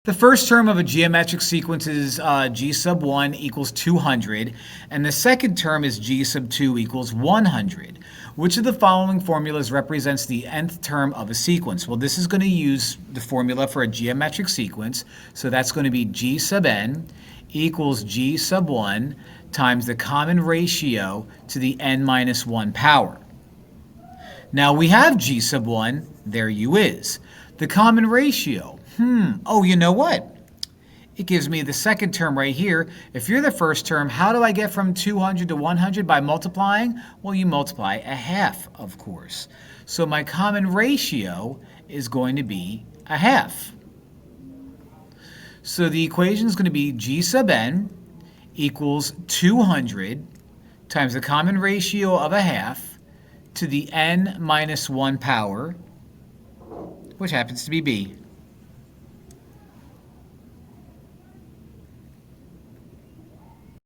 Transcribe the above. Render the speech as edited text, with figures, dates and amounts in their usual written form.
The first term of a geometric sequence is g sub 1 equals 200, and the second term is g sub 2 equals 100. Which of the following formulas represents the nth term of a sequence? Well, this is going to use the formula for a geometric sequence, so that's going to be g sub n equals g sub 1 times the common ratio to the n minus 1 power. Now we have g sub 1, there u is. The common ratio, oh, you know what? It gives me the second term right here. If you're the first term, how do I get from 200 to 100 by multiplying? Well, you multiply a half, of course. So my common ratio is going to be a half. So the equation is going to be g sub n equals 200 times the common ratio of a half to the n minus 1 power, which happens to be b.